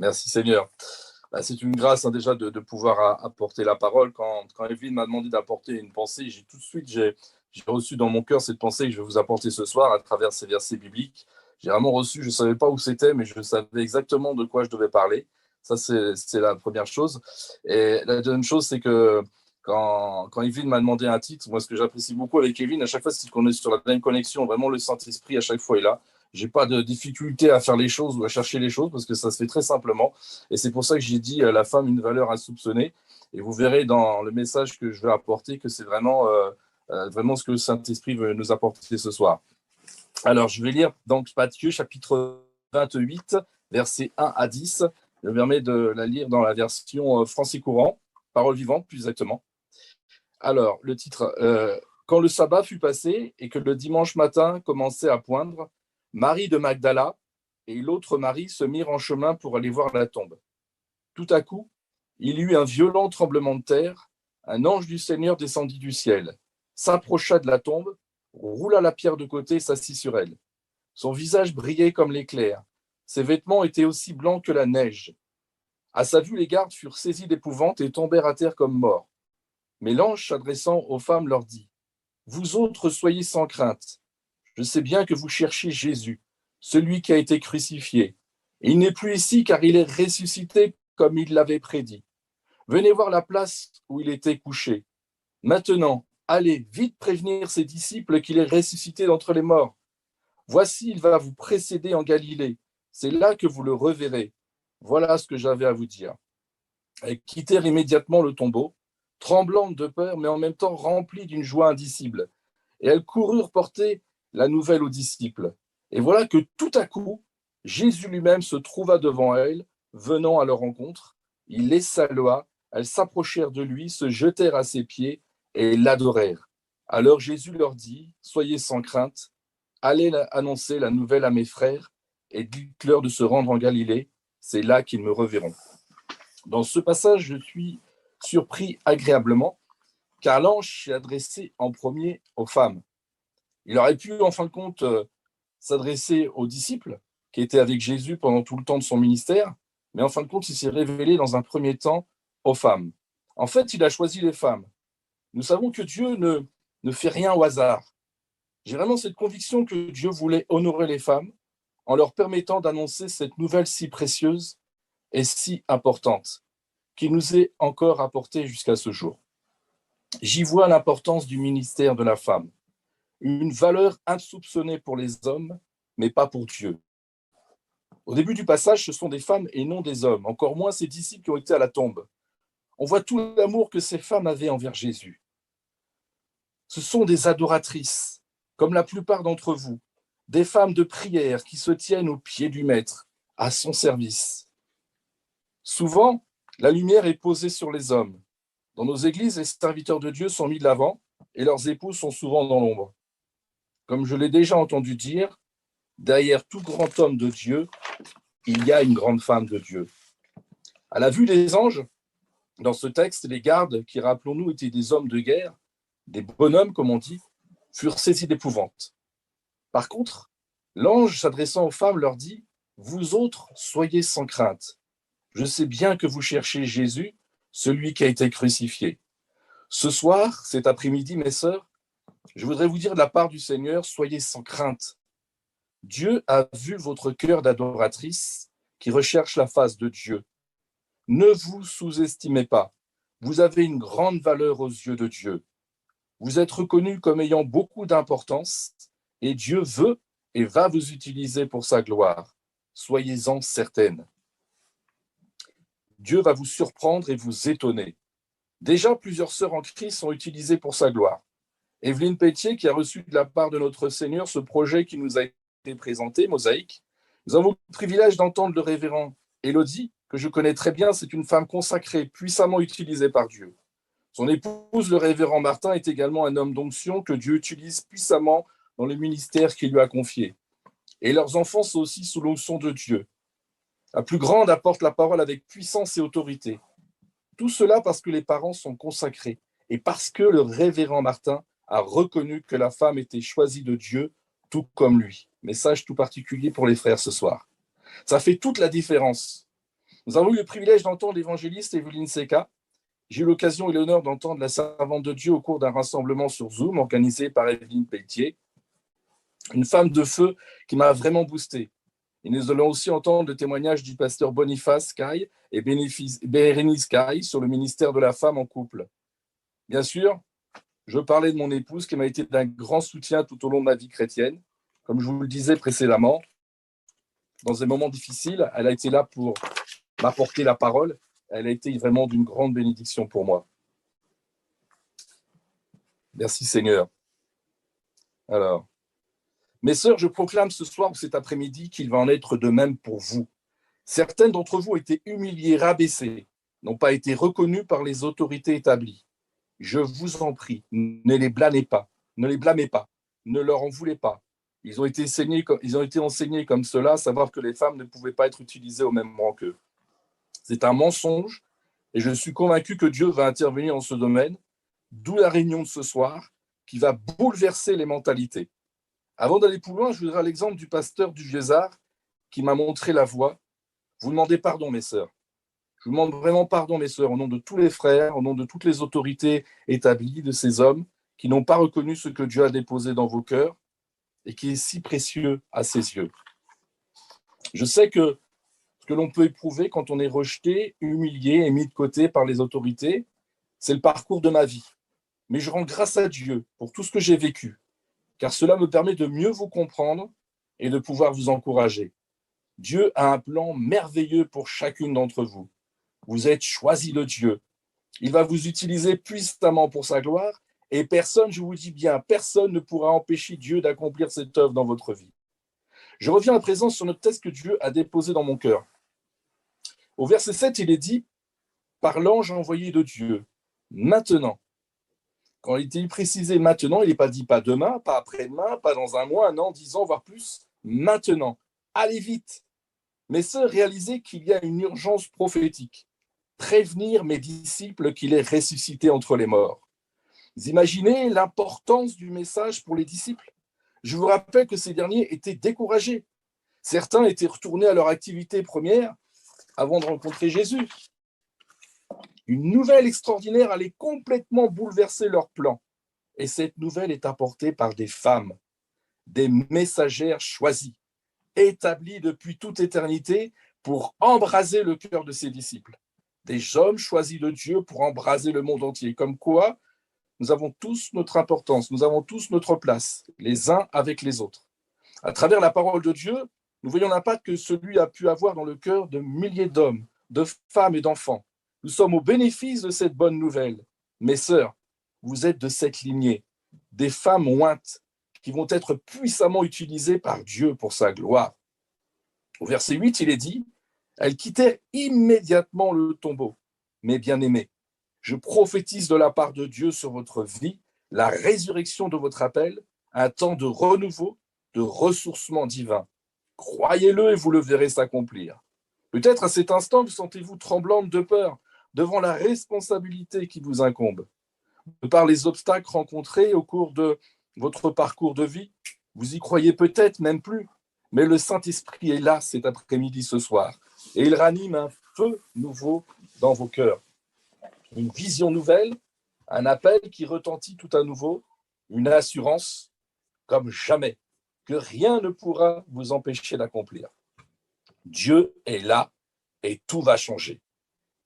Merci Seigneur. Bah, c'est une grâce déjà de pouvoir apporter la parole. Quand Evelyne m'a demandé d'apporter une pensée, j'ai tout de suite j'ai reçu dans mon cœur cette pensée que je vais vous apporter ce soir à travers ces versets bibliques. J'ai vraiment reçu, je ne savais pas où c'était, mais je savais exactement de quoi je devais parler. Ça, c'est la première chose. Et la deuxième chose, c'est que quand Evelyne m'a demandé un titre, moi, ce que j'apprécie beaucoup avec Evelyne, à chaque fois, c'est qu'on est sur la même connexion. Vraiment, le Saint-Esprit, à chaque fois, est là. J'ai pas de difficulté à faire les choses ou à chercher les choses parce que ça se fait très simplement. Et c'est pour ça que j'ai dit la femme, une valeur insoupçonnée. Et vous verrez dans le message que je vais apporter que c'est vraiment ce que le Saint-Esprit veut nous apporter ce soir. Alors, je vais lire donc Matthieu chapitre 28, versets 1 à 10. Je me permets de la lire dans la version français courant, parole vivante plus exactement. Alors, le titre, quand le sabbat fut passé et que le dimanche matin commençait à poindre, Marie de Magdala et l'autre Marie se mirent en chemin pour aller voir la tombe. Tout à coup, il y eut un violent tremblement de terre, un ange du Seigneur descendit du ciel, s'approcha de la tombe, roula la pierre de côté et s'assit sur elle. Son visage brillait comme l'éclair, ses vêtements étaient aussi blancs que la neige. À sa vue, les gardes furent saisis d'épouvante et tombèrent à terre comme morts. Mais l'ange, s'adressant aux femmes, leur dit: Vous autres, soyez sans crainte. Je sais bien que vous cherchez Jésus, celui qui a été crucifié. Et il n'est plus ici car il est ressuscité comme il l'avait prédit. Venez voir la place où il était couché. Maintenant, allez vite prévenir ses disciples qu'il est ressuscité d'entre les morts. Voici, il va vous précéder en Galilée. C'est là que vous le reverrez. Voilà ce que j'avais à vous dire. Elles quittèrent immédiatement le tombeau, tremblantes de peur, mais en même temps remplies d'une joie indicible. Et elles coururent porter la nouvelle aux disciples. Et voilà que tout à coup, Jésus lui-même se trouva devant elles, venant à leur rencontre. Il les salua, elles s'approchèrent de lui, se jetèrent à ses pieds et l'adorèrent. Alors Jésus leur dit: Soyez sans crainte, allez annoncer la nouvelle à mes frères et dites-leur de se rendre en Galilée, c'est là qu'ils me reverront. Dans ce passage, je suis surpris agréablement, car l'ange s'est adressé en premier aux femmes. Il aurait pu, en fin de compte, s'adresser aux disciples qui étaient avec Jésus pendant tout le temps de son ministère, mais en fin de compte, il s'est révélé dans un premier temps aux femmes. En fait, il a choisi les femmes. Nous savons que Dieu ne fait rien au hasard. J'ai vraiment cette conviction que Dieu voulait honorer les femmes en leur permettant d'annoncer cette nouvelle si précieuse et si importante qui nous est encore apportée jusqu'à ce jour. J'y vois l'importance du ministère de la femme, une valeur insoupçonnée pour les hommes, mais pas pour Dieu. Au début du passage, ce sont des femmes et non des hommes, encore moins ces disciples qui ont été à la tombe. On voit tout l'amour que ces femmes avaient envers Jésus. Ce sont des adoratrices, comme la plupart d'entre vous, des femmes de prière qui se tiennent aux pieds du Maître, à son service. Souvent, la lumière est posée sur les hommes. Dans nos églises, les serviteurs de Dieu sont mis de l'avant et leurs épouses sont souvent dans l'ombre. Comme je l'ai déjà entendu dire, derrière tout grand homme de Dieu, il y a une grande femme de Dieu. À la vue des anges, dans ce texte, les gardes, qui rappelons-nous étaient des hommes de guerre, des bonhommes comme on dit, furent saisis d'épouvante. Par contre, l'ange s'adressant aux femmes leur dit: Vous autres, soyez sans crainte. Je sais bien que vous cherchez Jésus, celui qui a été crucifié. Ce soir, cet après-midi, mes sœurs, je voudrais vous dire de la part du Seigneur: soyez sans crainte. Dieu a vu votre cœur d'adoratrice qui recherche la face de Dieu. Ne vous sous-estimez pas. Vous avez une grande valeur aux yeux de Dieu. Vous êtes reconnus comme ayant beaucoup d'importance et Dieu veut et va vous utiliser pour sa gloire. Soyez-en certaines. Dieu va vous surprendre et vous étonner. Déjà, plusieurs sœurs en Christ sont utilisées pour sa gloire. Evelyne Pétier, qui a reçu de la part de notre Seigneur ce projet qui nous a été présenté, Mosaïque. Nous avons le privilège d'entendre le révérend Élodie, que je connais très bien. C'est une femme consacrée, puissamment utilisée par Dieu. Son épouse, le révérend Martin, est également un homme d'onction que Dieu utilise puissamment dans le ministère qu'il lui a confié. Et leurs enfants sont aussi sous l'onction de Dieu. La plus grande apporte la parole avec puissance et autorité. Tout cela parce que les parents sont consacrés et parce que le révérend Martin a reconnu que la femme était choisie de Dieu, tout comme lui. Message tout particulier pour les frères ce soir. Ça fait toute la différence. Nous avons eu le privilège d'entendre l'évangéliste Evelyne Seka. J'ai eu l'occasion et l'honneur d'entendre la servante de Dieu au cours d'un rassemblement sur Zoom organisé par Evelyne Pelletier, une femme de feu qui m'a vraiment boosté. Et nous allons aussi entendre le témoignage du pasteur Boniface Caille et Bérénice Caille sur le ministère de la femme en couple. Bien sûr, je parlais de mon épouse qui m'a été d'un grand soutien tout au long de ma vie chrétienne. Comme je vous le disais précédemment, dans des moments difficiles, elle a été là pour m'apporter la parole. Elle a été vraiment d'une grande bénédiction pour moi. Merci Seigneur. Alors, mes sœurs, je proclame ce soir ou cet après-midi qu'il va en être de même pour vous. Certaines d'entre vous ont été humiliées, rabaissées, n'ont pas été reconnues par les autorités établies. Je vous en prie, ne les blâmez pas, ne leur en voulez pas. Ils ont été enseignés comme cela, à savoir que les femmes ne pouvaient pas être utilisées au même rang qu'eux. C'est un mensonge et je suis convaincu que Dieu va intervenir en ce domaine, d'où la réunion de ce soir qui va bouleverser les mentalités. Avant d'aller plus loin, je voudrais l'exemple du pasteur du Vieux-Art qui m'a montré la voie. Vous demandez pardon, mes sœurs. Je vous demande vraiment pardon, mes sœurs, au nom de tous les frères, au nom de toutes les autorités établies, de ces hommes qui n'ont pas reconnu ce que Dieu a déposé dans vos cœurs et qui est si précieux à ses yeux. Je sais que ce que l'on peut éprouver quand on est rejeté, humilié et mis de côté par les autorités, c'est le parcours de ma vie. Mais je rends grâce à Dieu pour tout ce que j'ai vécu, car cela me permet de mieux vous comprendre et de pouvoir vous encourager. Dieu a un plan merveilleux pour chacune d'entre vous. Vous êtes choisis de Dieu. Il va vous utiliser puissamment pour sa gloire et personne, je vous dis bien, personne ne pourra empêcher Dieu d'accomplir cette œuvre dans votre vie. Je reviens à présent sur notre texte que Dieu a déposé dans mon cœur. Au verset 7, il est dit « Par l'ange envoyé de Dieu, maintenant ». Quand il était précisé maintenant, il n'est pas dit pas demain, pas après-demain, pas dans un mois, un an, 10 ans, voire plus. Maintenant. Allez vite. Mes sœurs, réalisez qu'il y a une urgence prophétique. Prévenir mes disciples qu'il est ressuscité entre les morts. Vous imaginez l'importance du message pour les disciples? Je vous rappelle que ces derniers étaient découragés. Certains étaient retournés à leur activité première avant de rencontrer Jésus. Une nouvelle extraordinaire allait complètement bouleverser leur plan. Et cette nouvelle est apportée par des femmes, des messagères choisies, établies depuis toute éternité pour embraser le cœur de ses disciples. Des hommes choisis de Dieu pour embraser le monde entier. Comme quoi, nous avons tous notre importance, nous avons tous notre place, les uns avec les autres. À travers la parole de Dieu, nous voyons l'impact que celui a pu avoir dans le cœur de milliers d'hommes, de femmes et d'enfants. Nous sommes au bénéfice de cette bonne nouvelle. Mes sœurs, vous êtes de cette lignée, des femmes ointes qui vont être puissamment utilisées par Dieu pour sa gloire. Au verset 8, il est dit « Elles quittèrent immédiatement le tombeau. Mes bien-aimés, je prophétise de la part de Dieu sur votre vie, la résurrection de votre appel, un temps de renouveau, de ressourcement divin. Croyez-le et vous le verrez s'accomplir. Peut-être à cet instant, vous sentez-vous tremblante de peur devant la responsabilité qui vous incombe. De par les obstacles rencontrés au cours de votre parcours de vie, vous y croyez peut-être même plus, mais le Saint-Esprit est là cet après-midi, ce soir, et il ranime un feu nouveau dans vos cœurs. Une vision nouvelle, un appel qui retentit tout à nouveau, une assurance comme jamais, que rien ne pourra vous empêcher d'accomplir. Dieu est là et tout va changer.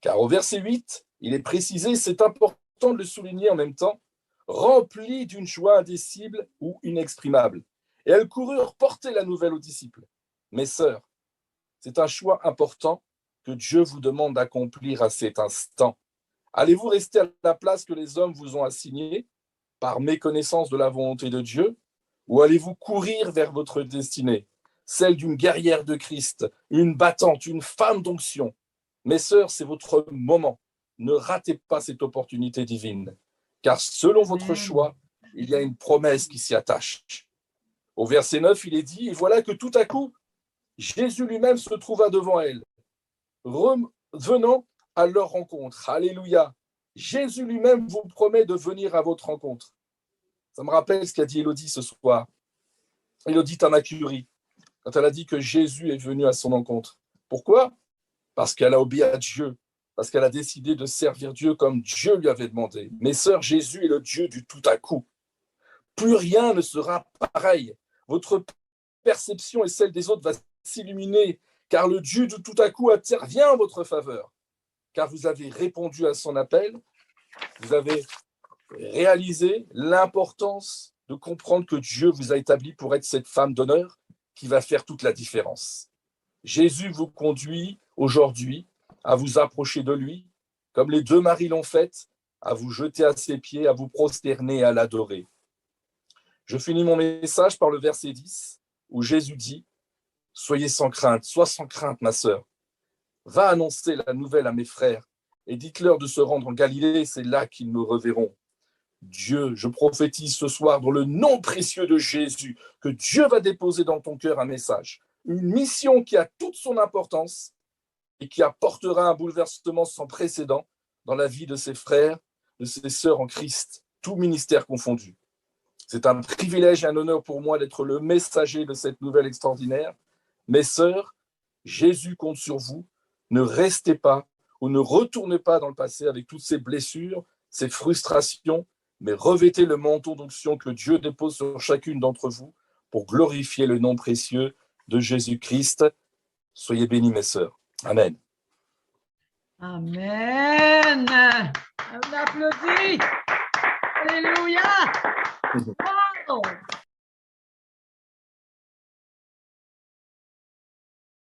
Car au verset 8, il est précisé, c'est important de le souligner en même temps, rempli d'une joie indicible ou inexprimable. Et elles coururent porter la nouvelle aux disciples. Mes sœurs, c'est un choix important que Dieu vous demande d'accomplir à cet instant. Allez-vous rester à la place que les hommes vous ont assignée par méconnaissance de la volonté de Dieu, ou allez-vous courir vers votre destinée, celle d'une guerrière de Christ, une battante, une femme d'onction? Mes sœurs, c'est votre moment. Ne ratez pas cette opportunité divine, car selon votre choix, il y a une promesse qui s'y attache. Au verset 9, il est dit, et voilà que tout à coup, Jésus lui-même se trouva devant elles, venant à leur rencontre. Alléluia. Jésus lui-même vous promet de venir à votre rencontre. Ça me rappelle ce qu'a dit Élodie ce soir. Élodie Tamacurie, quand elle a dit que Jésus est venu à son rencontre. Pourquoi? parce qu'elle a obéi à Dieu, parce qu'elle a décidé de servir Dieu comme Dieu lui avait demandé. Mes sœurs, Jésus est le Dieu du tout à coup. Plus rien ne sera pareil. Votre perception et celle des autres va s'illuminer, car le Dieu du tout à coup intervient en votre faveur. Car vous avez répondu à son appel, vous avez réalisé l'importance de comprendre que Dieu vous a établi pour être cette femme d'honneur qui va faire toute la différence. Jésus vous conduit aujourd'hui à vous approcher de lui, comme les deux maris l'ont fait, à vous jeter à ses pieds, à vous prosterner et à l'adorer. Je finis mon message par le verset 10, où Jésus dit « Soyez sans crainte, sois sans crainte, ma sœur. Va annoncer la nouvelle à mes frères et dites-leur de se rendre en Galilée, c'est là qu'ils me reverront. Dieu, je prophétise ce soir dans le nom précieux de Jésus que Dieu va déposer dans ton cœur un message, une mission qui a toute son importance et qui apportera un bouleversement sans précédent dans la vie de ses frères, de ses sœurs en Christ, tout ministère confondu. C'est un privilège et un honneur pour moi d'être le messager de cette nouvelle extraordinaire. Mes sœurs, Jésus compte sur vous. Ne restez pas ou ne retournez pas dans le passé avec toutes ces blessures, ces frustrations, mais revêtez le manteau d'onction que Dieu dépose sur chacune d'entre vous pour glorifier le nom précieux de Jésus-Christ. Soyez bénis, mes sœurs. Amen. Amen. On applaudit. Alléluia. Wow.